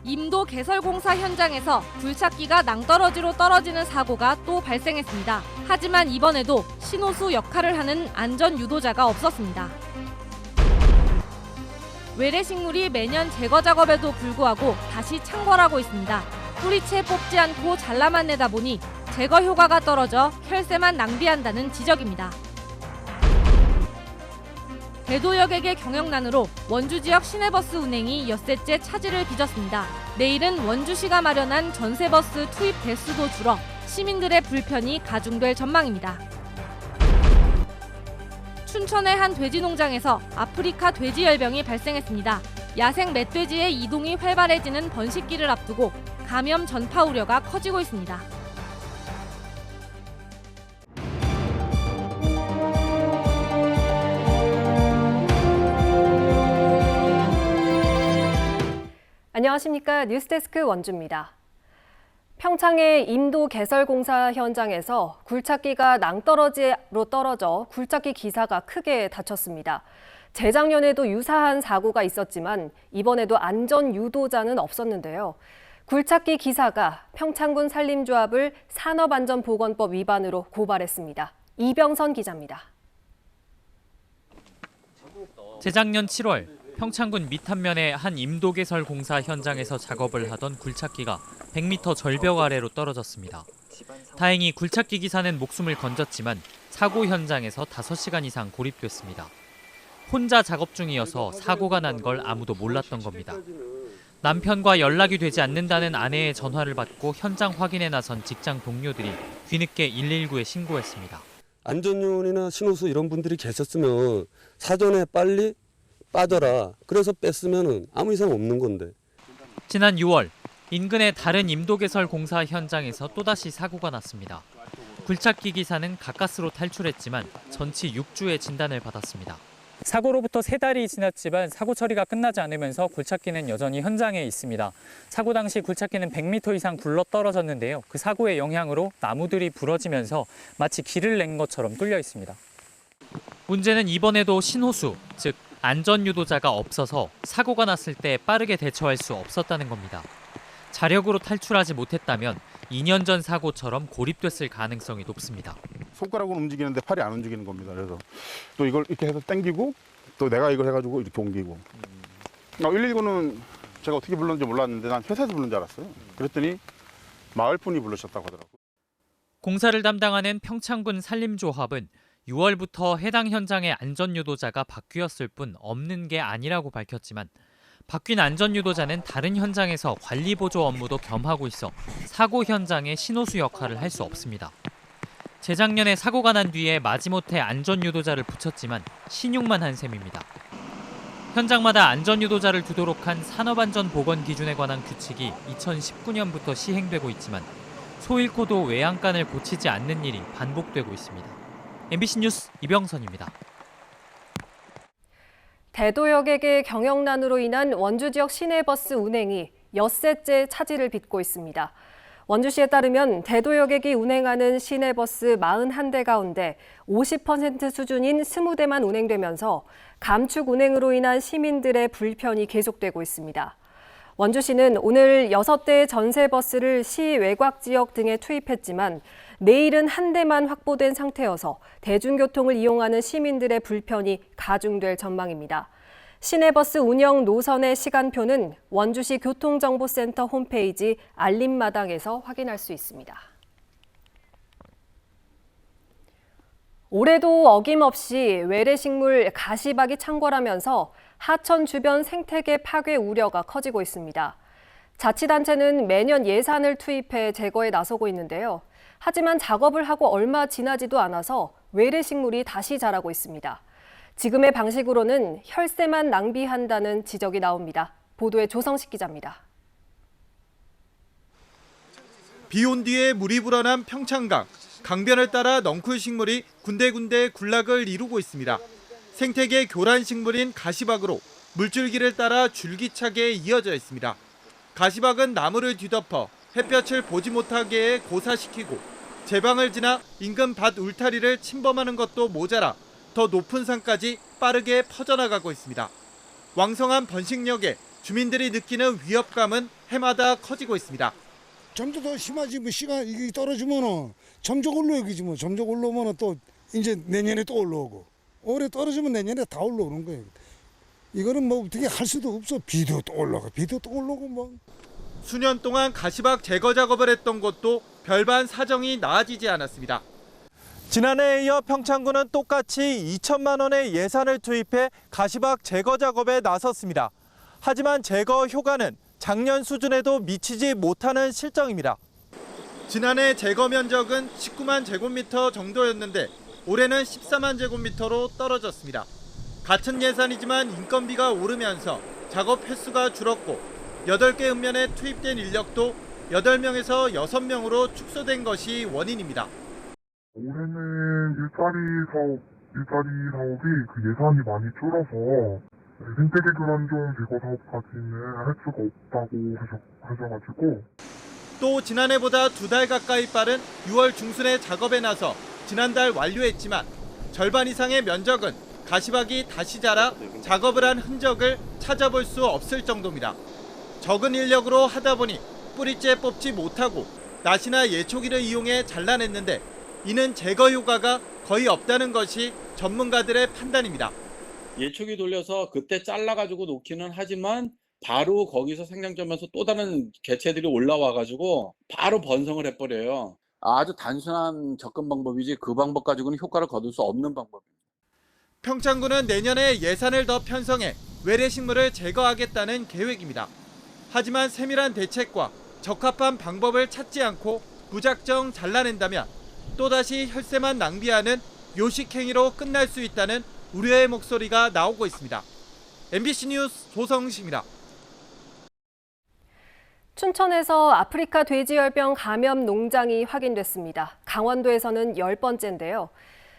임도 개설공사 현장에서 굴착기가 낭떠러지로 떨어지는 사고가 또 발생했습니다. 하지만 이번에도 신호수 역할을 하는 안전 유도자가 없었습니다. 외래식물이 매년 제거 작업에도 불구하고 다시 창궐하고 있습니다. 뿌리채 뽑지 않고 잘라만 내다 보니 제거 효과가 떨어져 혈세만 낭비한다는 지적입니다. 대도역에게 경영난으로 원주 지역 시내버스 운행이 엿새째 차질을 빚었습니다. 내일은 원주시가 마련한 전세버스 투입 대수도 줄어 시민들의 불편이 가중될 전망입니다. 춘천의 한 돼지 농장에서 아프리카 돼지열병이 발생했습니다. 야생 멧돼지의 이동이 활발해지는 번식기를 앞두고 감염 전파 우려가 커지고 있습니다. 안녕하십니까. 뉴스데스크 원주입니다. 평창의 임도 개설공사 현장에서 굴착기가 낭떠러지로 떨어져 굴착기 기사가 크게 다쳤습니다. 재작년에도 유사한 사고가 있었지만 이번에도 안전 유도자는 없었는데요. 굴착기 기사가 평창군 산림조합을 산업안전보건법 위반으로 고발했습니다. 이병선 기자입니다. 재작년 7월 평창군 밑한면의 한 임도개설 공사 현장에서 작업을 하던 굴착기가 100m 절벽 아래로 떨어졌습니다. 다행히 굴착기 기사는 목숨을 건졌지만 사고 현장에서 5시간 이상 고립됐습니다. 혼자 작업 중이어서 사고가 난 걸 아무도 몰랐던 겁니다. 남편과 연락이 되지 않는다는 아내의 전화를 받고 현장 확인에 나선 직장 동료들이 뒤늦게 119에 신고했습니다. 안전요원이나 신호수 이런 분들이 계셨으면 사전에 빨리 빠져라. 그래서 뺐으면 아무 이상 없는 건데. 지난 6월 인근의 다른 임도개설 공사 현장에서 또다시 사고가 났습니다. 굴착기 기사는 가까스로 탈출했지만 전치 6주의 진단을 받았습니다. 사고로부터 3달이 지났지만 사고 처리가 끝나지 않으면서 굴착기는 여전히 현장에 있습니다. 사고 당시 굴착기는 100m 이상 굴러 떨어졌는데요. 그 사고의 영향으로 나무들이 부러지면서 마치 길을 낸 것처럼 뚫려 있습니다. 문제는 이번에도 신호수, 즉 안전유도자가 없어서 사고가 났을 때 빠르게 대처할 수 없었다는 겁니다. 자력으로 탈출하지 못했다면 2년 전 사고처럼 고립됐을 가능성이 높습니다. 손가락으로 움직이는데 팔이 안 움직이는 겁니다. 그래서 또 이걸 이렇게 해서 당기고 또 내가 이걸 해가지고 이렇게 옮기고. 119는 제가 어떻게 불렀는지 몰랐는데 난 회사에서 부른 줄 알았어요. 그랬더니 마을 분이 부르셨다고 하더라고요. 공사를 담당하는 평창군 산림조합은 6월부터 해당 현장의 안전유도자가 바뀌었을 뿐 없는 게 아니라고 밝혔지만 바뀐 안전유도자는 다른 현장에서 관리보조 업무도 겸하고 있어 사고 현장의 신호수 역할을 할 수 없습니다. 재작년에 사고가 난 뒤에 마지못해 안전유도자를 붙였지만 신용만 한 셈입니다. 현장마다 안전유도자를 두도록 한 산업안전보건 기준에 관한 규칙이 2019년부터 시행되고 있지만 소 잃고도 외양간을 고치지 않는 일이 반복되고 있습니다. MBC 뉴스 이병선입니다. 대도역에게 경영난으로 인한 원주 지역 시내버스 운행이 엿새째 차질을 빚고 있습니다. 원주시에 따르면 대도역에게 운행하는 시내버스 41대 가운데 50% 수준인 20대만 운행되면서 감축 운행으로 인한 시민들의 불편이 계속되고 있습니다. 원주시는 오늘 6대의 전세버스를 시 외곽 지역 등에 투입했지만 내일은 한 대만 확보된 상태여서 대중교통을 이용하는 시민들의 불편이 가중될 전망입니다. 시내버스 운영 노선의 시간표는 원주시 교통정보센터 홈페이지 알림마당에서 확인할 수 있습니다. 올해도 어김없이 외래식물 가시박이 창궐하면서 하천 주변 생태계 파괴 우려가 커지고 있습니다. 자치단체는 매년 예산을 투입해 제거에 나서고 있는데요. 하지만 작업을 하고 얼마 지나지도 않아서 외래식물이 다시 자라고 있습니다. 지금의 방식으로는 혈세만 낭비한다는 지적이 나옵니다. 보도에 조성식 기자입니다. 비온 뒤에 물이 불어난 평창강. 강변을 따라 넝쿨 식물이 군데군데 군락을 이루고 있습니다. 생태계 교란 식물인 가시박으로 물줄기를 따라 줄기차게 이어져 있습니다. 가시박은 나무를 뒤덮어 햇볕을 보지 못하게 고사시키고 제방을 지나 인근 밭 울타리를 침범하는 것도 모자라 더 높은 산까지 빠르게 퍼져나가고 있습니다. 왕성한 번식력에 주민들이 느끼는 위협감은 해마다 커지고 있습니다. 점점 더 심하지. 뭐 시간 이게 떨어지면은 점점 올라오겠지. 뭐 점점 올라오면은 또 이제 내년에 또 올라오고, 올해 떨어지면 내년에 다 올라오는 거예요. 이거는 뭐 어떻게 할 수도 없어. 비도 또 올라가, 비도 또 올라오고 뭐. 수년 동안 가시박 제거 작업을 했던 곳도 별반 사정이 나아지지 않았습니다. 지난해에 이어 평창군은 똑같이 2천만 원의 예산을 투입해 가시박 제거 작업에 나섰습니다. 하지만 제거 효과는 작년 수준에도 미치지 못하는 실정입니다. 지난해 제거 면적은 19만 제곱미터 정도였는데 올해는 14만 제곱미터로 떨어졌습니다. 같은 예산이지만 인건비가 오르면서 작업 횟수가 줄었고 8개 읍면에 투입된 인력도 8명에서 6명으로 축소된 것이 원인입니다. 올해는 일자리 사업이 그 예산이 많이 줄어서 생태계 교란종 제거 사업까지는 할 수가 없다고 하셔가지고 또 지난해보다 2달 가까이 빠른 6월 중순에 작업에 나서 지난달 완료했지만 절반 이상의 면적은 가시박이 다시 자라 작업을 한 흔적을 찾아볼 수 없을 정도입니다. 적은 인력으로 하다 보니 뿌리째 뽑지 못하고 낫이나 예초기를 이용해 잘라냈는데 이는 제거 효과가 거의 없다는 것이 전문가들의 판단입니다. 예초기 돌려서 그때 잘라가지고 놓기는 하지만 바로 거기서 생장점에서 또 다른 개체들이 올라와가지고 바로 번성을 해버려요. 아주 단순한 접근 방법이지 그 방법 가지고는 효과를 거둘 수 없는 방법입니다. 평창군은 내년에 예산을 더 편성해 외래식물을 제거하겠다는 계획입니다. 하지만 세밀한 대책과 적합한 방법을 찾지 않고 무작정 잘라낸다면 또다시 혈세만 낭비하는 요식행위로 끝날 수 있다는 우려의 목소리가 나오고 있습니다. MBC 뉴스 조성식입니다. 춘천에서 아프리카 돼지열병 감염 농장이 확인됐습니다. 강원도에서는 10번째인데요.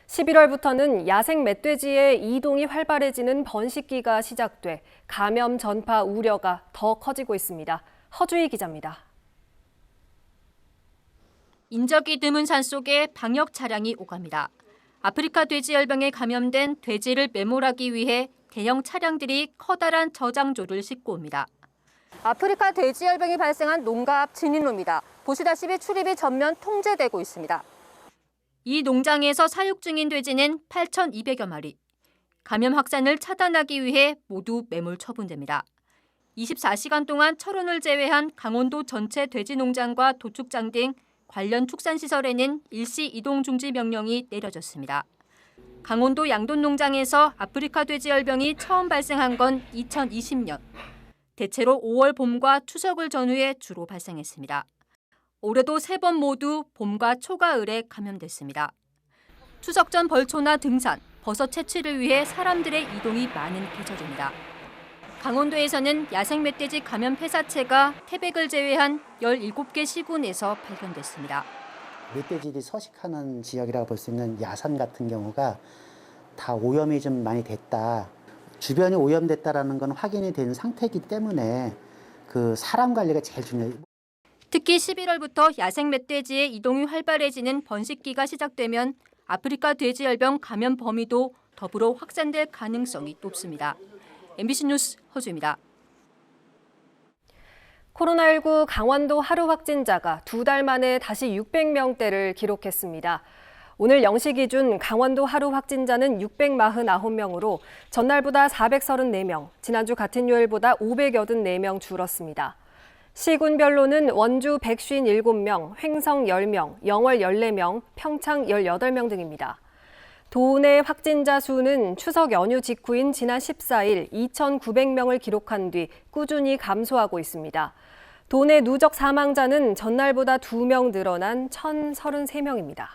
11월부터는 야생 멧돼지의 이동이 활발해지는 번식기가 시작돼 감염 전파 우려가 더 커지고 있습니다. 허주희 기자입니다. 인적이 드문 산속에 방역 차량이 오갑니다. 아프리카 돼지열병에 감염된 돼지를 매몰하기 위해 대형 차량들이 커다란 저장조를 싣고 옵니다. 아프리카 돼지열병이 발생한 농가 앞 진입로입니다. 보시다시피 출입이 전면 통제되고 있습니다. 이 농장에서 사육 중인 돼지는 8,200여 마리. 감염 확산을 차단하기 위해 모두 매몰 처분됩니다. 24시간 동안 철원을 제외한 강원도 전체 돼지 농장과 도축장 등 관련 축산시설에는 일시 이동 중지 명령이 내려졌습니다. 강원도 양돈 농장에서 아프리카 돼지열병이 처음 발생한 건 2020년. 대체로 5월 봄과 추석을 전후해 주로 발생했습니다. 올해도 3번 모두 봄과 초가을에 감염됐습니다. 추석 전 벌초나 등산, 버섯 채취를 위해 사람들의 이동이 많은 계절입니다. 강원도에서는 야생 멧돼지 감염 폐사체가 태백을 제외한 17개 시군에서 발견됐습니다. 멧돼지들이 서식하는 지역이라고 볼 수 있는 야산 같은 경우가 다 오염이 좀 많이 됐다. 주변이 오염됐다라는 건 확인이 된 상태이기 때문에 그 사람 관리가 제일 중요해요. 특히 11월부터 야생 멧돼지의 이동이 활발해지는 번식기가 시작되면 아프리카 돼지열병 감염 범위도 더불어 확산될 가능성이 높습니다. MBC 뉴스 허주입니다. 코로나19 강원도 하루 확진자가 2달 만에 다시 600명대를 기록했습니다. 오늘 0시 기준 강원도 하루 확진자는 649명으로 전날보다 434명, 지난주 같은 요일보다 584명 줄었습니다. 시군별로는 원주 157명, 횡성 10명, 영월 14명, 평창 18명 등입니다. 도내 확진자 수는 추석 연휴 직후인 지난 14일 2,900명을 기록한 뒤 꾸준히 감소하고 있습니다. 도내 누적 사망자는 전날보다 2명 늘어난 1,033명입니다.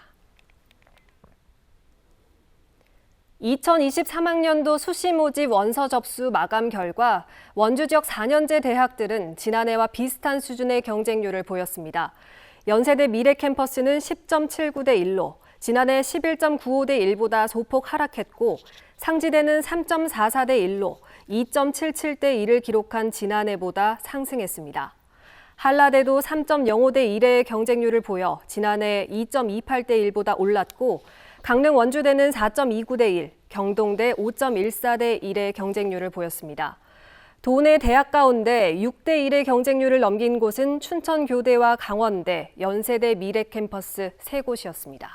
2023학년도 수시 모집 원서 접수 마감 결과 원주 지역 4년제 대학들은 지난해와 비슷한 수준의 경쟁률을 보였습니다. 연세대 미래 캠퍼스는 10.79대 1로 지난해 11.95대 1보다 소폭 하락했고 상지대는 3.44대 1로 2.77대 1을 기록한 지난해보다 상승했습니다. 한라대도 3.05대 1의 경쟁률을 보여 지난해 2.28대 1보다 올랐고 강릉 원주대는 4.29대 1, 경동대 5.14대 1의 경쟁률을 보였습니다. 도내 대학 가운데 6대1의 경쟁률을 넘긴 곳은 춘천교대와 강원대, 연세대 미래캠퍼스 3곳이었습니다.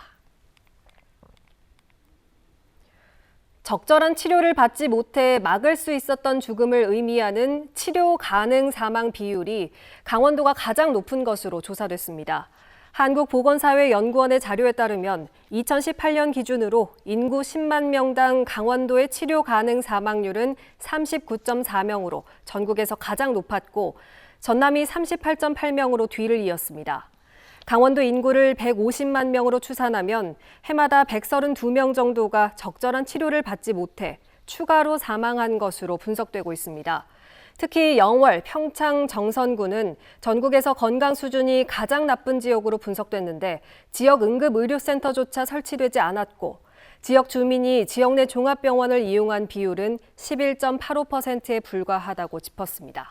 적절한 치료를 받지 못해 막을 수 있었던 죽음을 의미하는 치료 가능 사망 비율이 강원도가 가장 높은 것으로 조사됐습니다. 한국보건사회연구원의 자료에 따르면 2018년 기준으로 인구 10만 명당 강원도의 치료 가능 사망률은 39.4명으로 전국에서 가장 높았고 전남이 38.8명으로 뒤를 이었습니다. 강원도 인구를 150만 명으로 추산하면 해마다 132명 정도가 적절한 치료를 받지 못해 추가로 사망한 것으로 분석되고 있습니다. 특히 영월, 평창, 정선구는 전국에서 건강 수준이 가장 나쁜 지역으로 분석됐는데 지역 응급의료센터조차 설치되지 않았고 지역 주민이 지역 내 종합병원을 이용한 비율은 11.85%에 불과하다고 짚었습니다.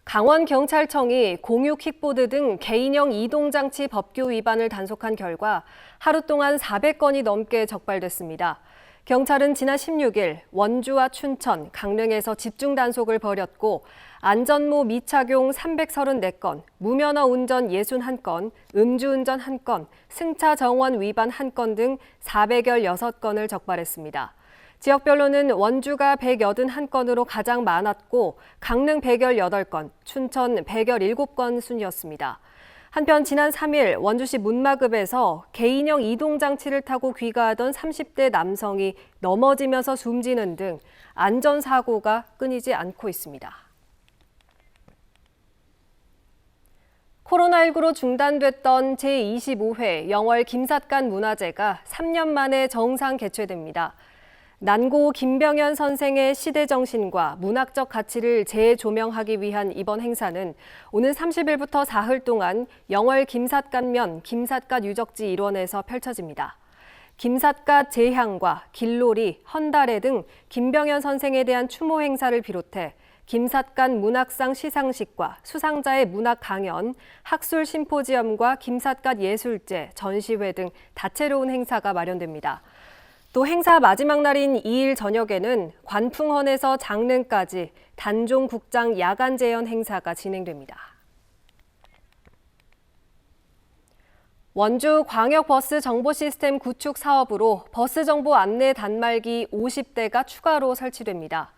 강원경찰청이 공유 킥보드 등 개인형 이동장치 법규 위반을 단속한 결과 하루 동안 400건이 넘게 적발됐습니다. 경찰은 지난 16일 원주와 춘천, 강릉에서 집중 단속을 벌였고 안전모 미착용 334건, 무면허 운전 61건, 음주운전 1건, 승차 정원 위반 1건 등 416건을 적발했습니다. 지역별로는 원주가 181건으로 가장 많았고 강릉 118건, 춘천 117건 순이었습니다. 한편 지난 3일 원주시 문마급에서 개인형 이동장치를 타고 귀가하던 30대 남성이 넘어지면서 숨지는 등 안전사고가 끊이지 않고 있습니다. 코로나19로 중단됐던 제25회 영월 김삿간 문화제가 3년 만에 정상 개최됩니다. 난고 김병현 선생의 시대정신과 문학적 가치를 재조명하기 위한 이번 행사는 오는 30일부터 사흘 동안 영월 김삿갓면 김삿갓 유적지 일원에서 펼쳐집니다. 김삿갓 제향과 길놀이, 헌달애 등 김병현 선생에 대한 추모 행사를 비롯해 김삿갓 문학상 시상식과 수상자의 문학 강연, 학술 심포지엄과 김삿갓 예술제, 전시회 등 다채로운 행사가 마련됩니다. 또 행사 마지막 날인 2일 저녁에는 관풍헌에서 장릉까지 단종 국장 야간 재연 행사가 진행됩니다. 원주 광역버스 정보시스템 구축 사업으로 버스 정보 안내 단말기 50대가 추가로 설치됩니다.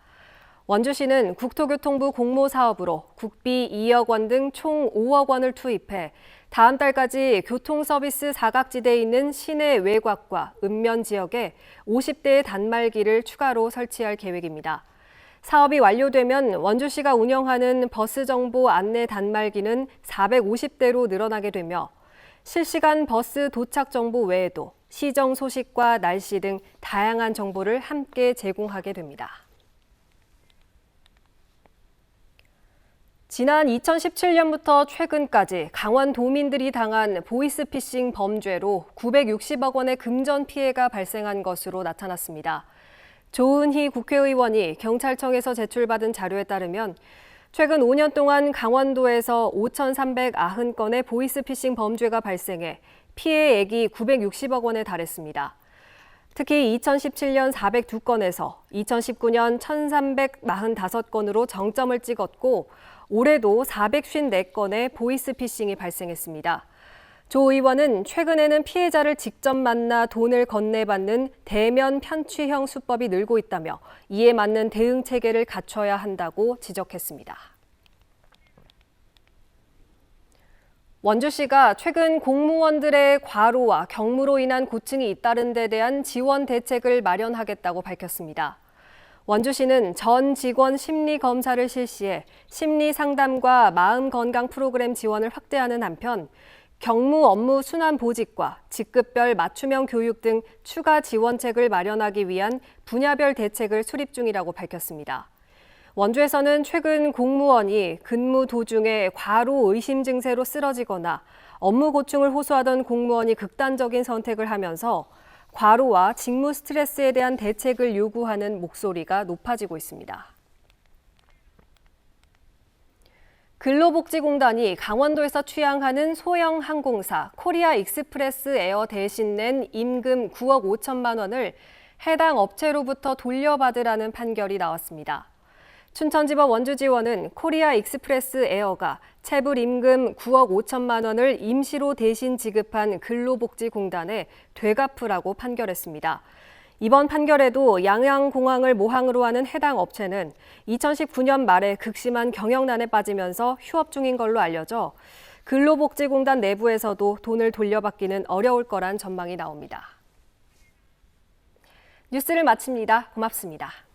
원주시는 국토교통부 공모 사업으로 국비 2억 원 등 총 5억 원을 투입해 다음 달까지 교통서비스 사각지대에 있는 시내 외곽과 읍면 지역에 50대의 단말기를 추가로 설치할 계획입니다. 사업이 완료되면 원주시가 운영하는 버스 정보 안내 단말기는 450대로 늘어나게 되며 실시간 버스 도착 정보 외에도 시정 소식과 날씨 등 다양한 정보를 함께 제공하게 됩니다. 지난 2017년부터 최근까지 강원도민들이 당한 보이스피싱 범죄로 960억 원의 금전 피해가 발생한 것으로 나타났습니다. 조은희 국회의원이 경찰청에서 제출받은 자료에 따르면 최근 5년 동안 강원도에서 5,390건의 보이스피싱 범죄가 발생해 피해액이 960억 원에 달했습니다. 특히 2017년 402건에서 2019년 1,345건으로 정점을 찍었고 올해도 454건의 보이스피싱이 발생했습니다. 조 의원은 최근에는 피해자를 직접 만나 돈을 건네받는 대면 편취형 수법이 늘고 있다며 이에 맞는 대응 체계를 갖춰야 한다고 지적했습니다. 원주시가 최근 공무원들의 과로와 경무로 인한 고충이 잇따른 데 대한 지원 대책을 마련하겠다고 밝혔습니다. 원주시는 전 직원 심리 검사를 실시해 심리 상담과 마음 건강 프로그램 지원을 확대하는 한편 경무 업무 순환 보직과 직급별 맞춤형 교육 등 추가 지원책을 마련하기 위한 분야별 대책을 수립 중이라고 밝혔습니다. 원주에서는 최근 공무원이 근무 도중에 과로 의심 증세로 쓰러지거나 업무 고충을 호소하던 공무원이 극단적인 선택을 하면서 과로와 직무 스트레스에 대한 대책을 요구하는 목소리가 높아지고 있습니다. 근로복지공단이 강원도에서 취항하는 소형 항공사 코리아 익스프레스 에어 대신 낸 임금 9억 5천만 원을 해당 업체로부터 돌려받으라는 판결이 나왔습니다. 춘천지법 원주지원은 코리아 익스프레스 에어가 체불 임금 9억 5천만 원을 임시로 대신 지급한 근로복지공단에 되갚으라고 판결했습니다. 이번 판결에도 양양공항을 모항으로 하는 해당 업체는 2019년 말에 극심한 경영난에 빠지면서 휴업 중인 걸로 알려져 근로복지공단 내부에서도 돈을 돌려받기는 어려울 거란 전망이 나옵니다. 뉴스를 마칩니다. 고맙습니다.